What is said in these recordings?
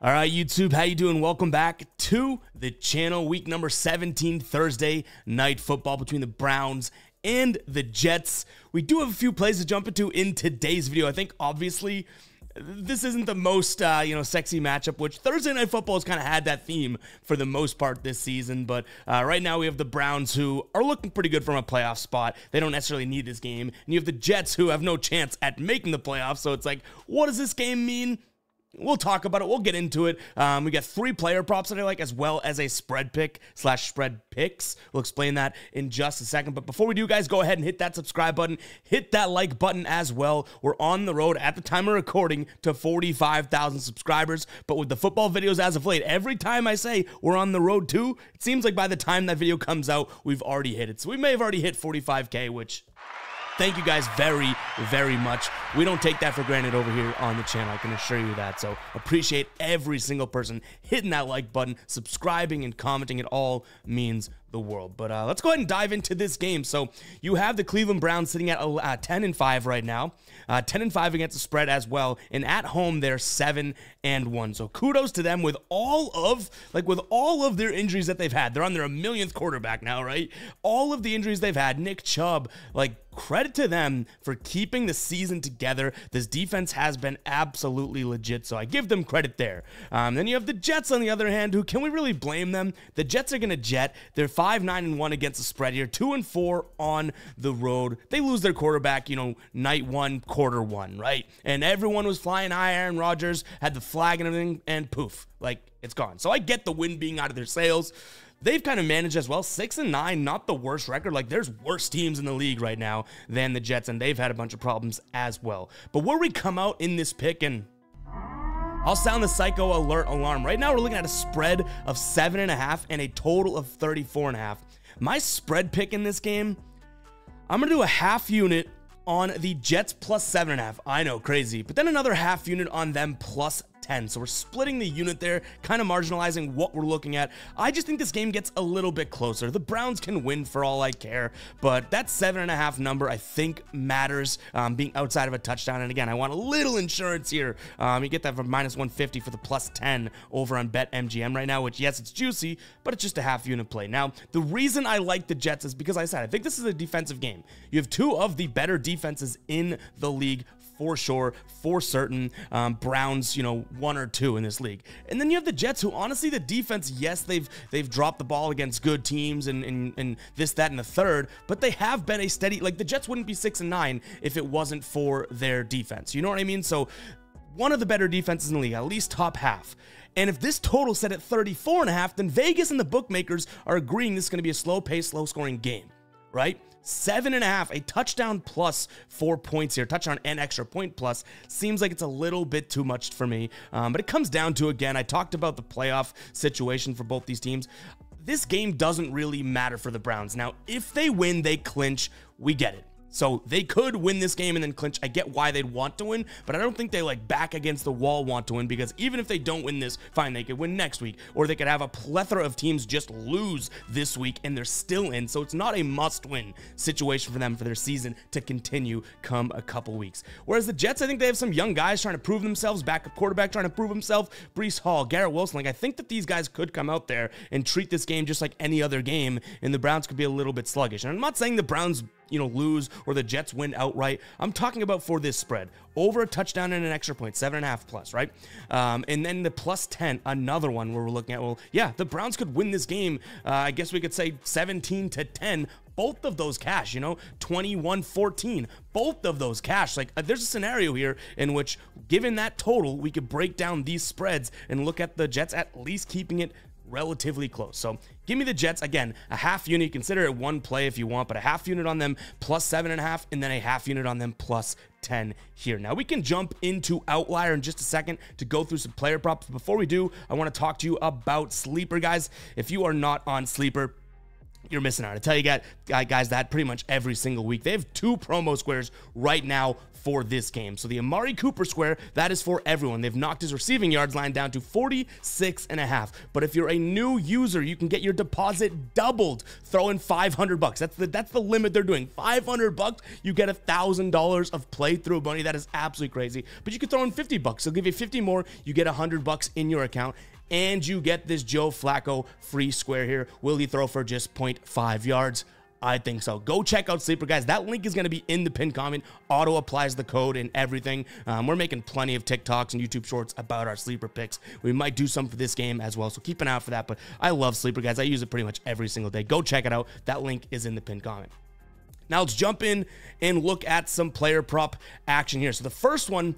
All right, YouTube, how you doing? Welcome back to the channel. Week number 17, Thursday night football between the Browns and the Jets. We do have a few plays to jump into in today's video. I think, obviously, this isn't the most, sexy matchup, which Thursday night football has kind of had that theme for the most part this season. But right now we have the Browns, who are looking pretty good from a playoff spot. They don't necessarily need this game. And you have the Jets, who have no chance at making the playoffs. So it's like, what does this game mean? We'll talk about it. We'll get into it. We got 3 player props that I like, as well as a spread pick / spread picks. We'll explain that in just a second. But before we do, guys, go ahead and hit that subscribe button. Hit that like button as well. We're on the road at the time of recording to 45,000 subscribers. But with the football videos as of late, every time I say we're on the road to, it seems like by the time that video comes out, we've already hit it. So we may have already hit 45K, which... thank you guys very, very much. We don't take that for granted over here on the channel, I can assure you that. So appreciate every single person hitting that like button, subscribing, and commenting. It all means the world. But let's go ahead and dive into this game. So you have the Cleveland Browns sitting at 10-5 right now, 10-5 against the spread as well, and at home they're 7-1. So kudos to them with all of their injuries that they've had. They're on their millionth quarterback now, right? All of the injuries they've had, Nick Chubb, credit to them for keeping the season together. This defense has been absolutely legit, so I give them credit there. Then you have the Jets on the other hand, who, can we really blame them? The Jets are going to jet. They're 5-9-1 against the spread here, 2-4 on the road. They lose their quarterback, night 1, quarter 1, right? And everyone was flying high. Aaron Rodgers had the flag and everything, and poof, it's gone. So I get the wind being out of their sails. They've kind of managed as well, 6-9, not the worst record. There's worse teams in the league right now than the Jets, and they've had a bunch of problems as well. But where we come out in this pick, and I'll sound the psycho alert alarm. Right now, we're looking at a spread of 7.5 and a total of 34.5. My spread pick in this game, I'm going to do a half unit on the Jets plus 7.5. I know, crazy. But then another half unit on them plus 10. So we're splitting the unit there, kind of marginalizing what we're looking at. I just think this game gets a little bit closer. The Browns can win for all I care, but that 7.5 number I think matters, being outside of a touchdown. And again, I want a little insurance here. You get that for -150 for the plus 10 over on BetMGM right now, which, yes, it's juicy, but it's just a half unit play. Now, the reason I like the Jets is because I think this is a defensive game. You have 2 of the better defenses in the league, for sure, for certain. Browns, 1 or 2 in this league. And then you have the Jets, who, honestly, the defense, yes, they've dropped the ball against good teams and this, that, and the third, but they have been a steady, the Jets wouldn't be 6-9 if it wasn't for their defense. You know what I mean? So one of the better defenses in the league, at least top half. And if this total set at 34.5, then Vegas and the bookmakers are agreeing this is going to be a slow-paced, low-scoring game, right? 7.5, a touchdown plus 4 points here. Touchdown and extra point plus seems like it's a little bit too much for me. But it comes down to, again, I talked about the playoff situation for both these teams. This game doesn't really matter for the Browns. Now, if they win, they clinch. We get it. So they could win this game and then clinch. I get why they'd want to win, but I don't think they back against the wall want to win, because even if they don't win this, fine, they could win next week, or they could have a plethora of teams just lose this week and they're still in. So it's not a must-win situation for them for their season to continue come a couple weeks. Whereas the Jets, I think they have some young guys trying to prove themselves, backup quarterback trying to prove himself, Breece Hall, Garrett Wilson. I think that these guys could come out there and treat this game just like any other game, and the Browns could be a little bit sluggish. And I'm not saying the Browns lose or the Jets win outright. I'm talking about for this spread, over a touchdown and an extra point, 7.5 plus, right? And then the plus 10, another one where we're looking at, well, yeah, the Browns could win this game. I guess we could say 17-10. Both of those cash, 21-14. Both of those cash. There's a scenario here in which, given that total, we could break down these spreads and look at the Jets at least keeping it relatively close. So give me the Jets. Again, a half unit. Consider it one play if you want, but a half unit on them plus 7.5, and then a half unit on them plus 10 here. Now we can jump into Outlier in just a second to go through some player props. Before we do, I want to talk to you about Sleeper, guys. If you are not on Sleeper, you're missing out. I tell you guys that pretty much every single week. They have 2 promo squares right now for this game. So the Amari Cooper square, that is for everyone. They've knocked his receiving yards line down to 46.5. But if you're a new user, you can get your deposit doubled. Throw in $500. That's the limit they're doing. $500, you get $1,000 of playthrough money. That is absolutely crazy. But you could throw in $50. They'll give you 50 more. You get $100 in your account. And you get this Joe Flacco free square here. Will he throw for just 0.5 yards? I think so. Go check out Sleeper, guys. That link is going to be in the pinned comment. Auto applies the code and everything. We're making plenty of TikToks and YouTube shorts about our Sleeper picks. We might do some for this game as well, so keep an eye out for that. But I love Sleeper, guys. I use it pretty much every single day. Go check it out. That link is in the pinned comment. Now let's jump in and look at some player prop action here. So the first one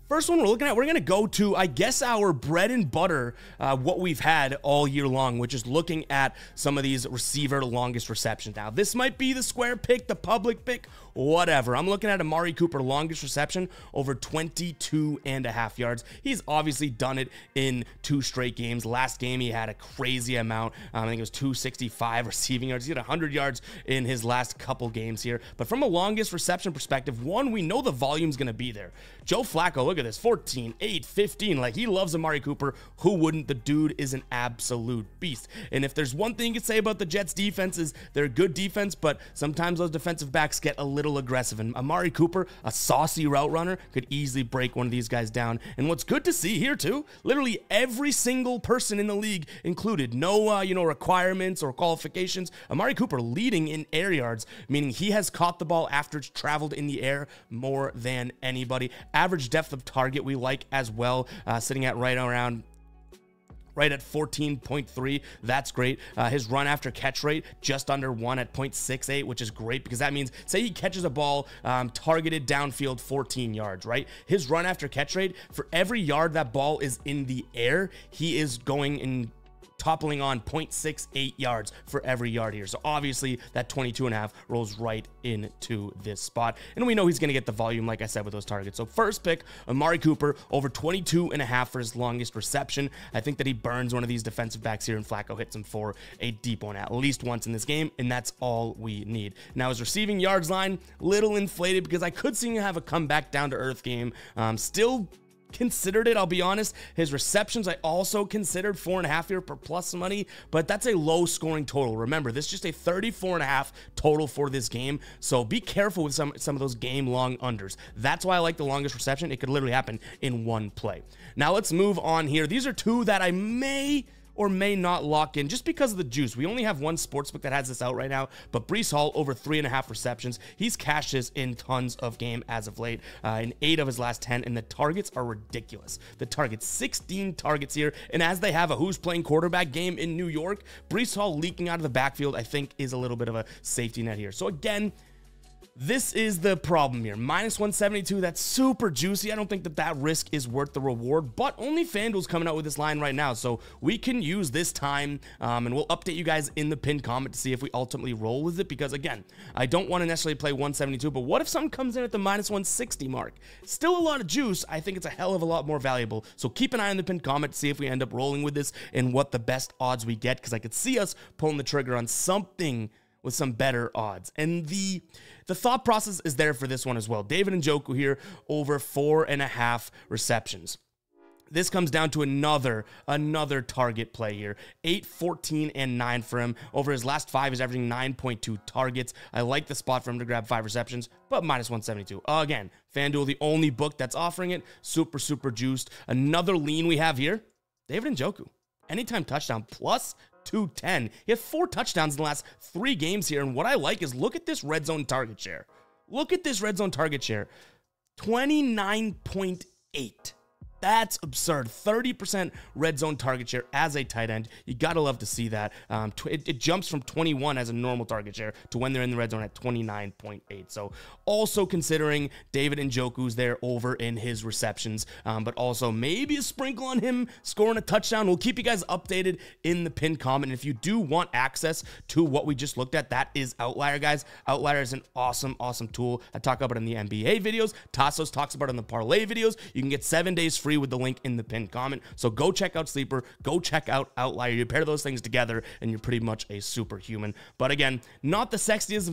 we're looking at, we're going to go to, I guess, our bread and butter, what we've had all year long, which is looking at some of these receiver longest receptions. Now, this might be the square pick, the public pick, whatever. I'm looking at Amari Cooper longest reception over 22.5 yards. He's obviously done it in 2 straight games. Last game, he had a crazy amount. I think it was 265 receiving yards. He had 100 yards in his last couple games here. But from a longest reception perspective, one, we know the volume's going to be there. Joe Flacco, look at this, 14, 8, 15. Like, he loves Amari Cooper. Who wouldn't? The dude is an absolute beast. And if there's one thing you could say about the Jets defense is they're a good defense, but sometimes those defensive backs get a little aggressive. And Amari Cooper, a saucy route runner, could easily break one of these guys down. And what's good to see here too, literally every single person in the league included. No, requirements or qualifications. Amari Cooper leading in air yards, meaning he has caught the ball after it's traveled in the air more than anybody. Average depth of target we like as well, sitting at right at 14.3. That's great. His run after catch rate just under 1 at 0.68, which is great because that means, say he catches a ball targeted downfield 14 yards, right? His run after catch rate, for every yard that ball is in the air, he is going in toppling on 0.68 yards for every yard here. So obviously that 22.5 rolls right into this spot. And we know he's going to get the volume, like I said, with those targets. So first pick, Amari Cooper, over 22.5 for his longest reception. I think that he burns one of these defensive backs here, and Flacco hits him for a deep one at least once in this game, and that's all we need. Now his receiving yards line, little inflated because I could see him have a comeback down to earth game. Still considered it, I'll be honest. His receptions I also considered 4.5 here per plus money, but that's a low scoring total. Remember, this is just a 34.5 total for this game, so be careful with some of those game long unders. That's why I like the longest reception. It could literally happen in one play. Now let's move on here. These are 2 that I may or may not lock in just because of the juice. We only have one sportsbook that has this out right now, but Breece Hall over 3.5 receptions. He's cashed this in tons of game as of late, in 8 of his last 10, and the targets are ridiculous. The targets, 16 targets here, and as they have a who's playing quarterback game in New York, Breece Hall leaking out of the backfield, I think, is a little bit of a safety net here. So again, this is the problem here. -172, that's super juicy. I don't think that risk is worth the reward, but only FanDuel's coming out with this line right now, so we can use this time, and we'll update you guys in the pinned comment to see if we ultimately roll with it, because again, I don't want to necessarily play 172, but what if something comes in at the -160 mark? Still a lot of juice. I think it's a hell of a lot more valuable, so keep an eye on the pinned comment to see if we end up rolling with this and what the best odds we get, because I could see us pulling the trigger on something with some better odds. And the thought process is there for this one as well. David Njoku here, over 4.5 receptions. This comes down to another target play here. 8, 14, and 9 for him. Over his last 5, he's averaging 9.2 targets. I like the spot for him to grab 5 receptions, but -172. Again, FanDuel, the only book that's offering it. Super, super juiced. Another lean we have here, David Njoku. Anytime touchdown, plus 210. He had 4 touchdowns in the last 3 games here, and what I like is look at this red zone target share. Look at this red zone target share. 29.8. That's absurd. 30% red zone target share as a tight end. You gotta love to see that. It jumps from 21 as a normal target share to when they're in the red zone at 29.8. So also considering David Njoku's there over in his receptions, but also maybe a sprinkle on him scoring a touchdown. We'll keep you guys updated in the pinned comment. And if you do want access to what we just looked at, that is Outlier, guys. Outlier is an awesome, awesome tool. I talk about it in the NBA videos. Tassos talks about it in the parlay videos. You can get 7 days free free with the link in the pinned comment. So go check out Sleeper, go check out Outlier. You pair those things together and you're pretty much a superhuman. But again, not the sexiest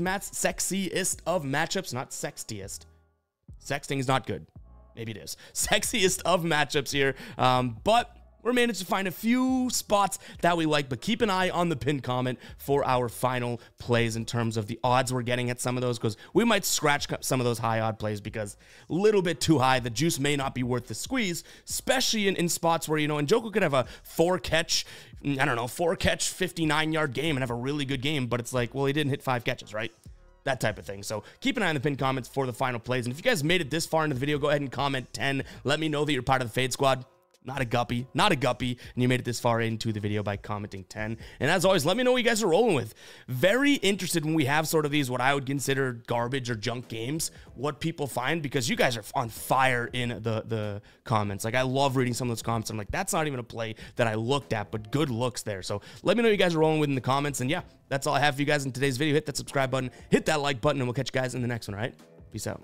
of matchups, not sexiest. Sexting is not good. Maybe it is. Sexiest of matchups here. But we're managed to find a few spots that we like, but keep an eye on the pinned comment for our final plays in terms of the odds we're getting at some of those, because we might scratch some of those high odd plays because a little bit too high. The juice may not be worth the squeeze, especially in spots where, you know, Njoku could have a 4-catch, 59-yard game and have a really good game, but it's like, well, he didn't hit 5 catches, right? That type of thing. So keep an eye on the pinned comments for the final plays. And if you guys made it this far into the video, go ahead and comment 10. Let me know that you're part of the Fade Squad. Not a guppy, and you made it this far into the video by commenting 10. And as always, let me know what you guys are rolling with. Very interested when we have sort of these, what I would consider garbage or junk games, what people find, because you guys are on fire in the comments. Like, I love reading some of those comments. I'm like, that's not even a play that I looked at, but good looks there. So let me know what you guys are rolling with in the comments. And yeah, that's all I have for you guys in today's video. Hit that subscribe button, hit that like button, and we'll catch you guys in the next one, all right? Peace out.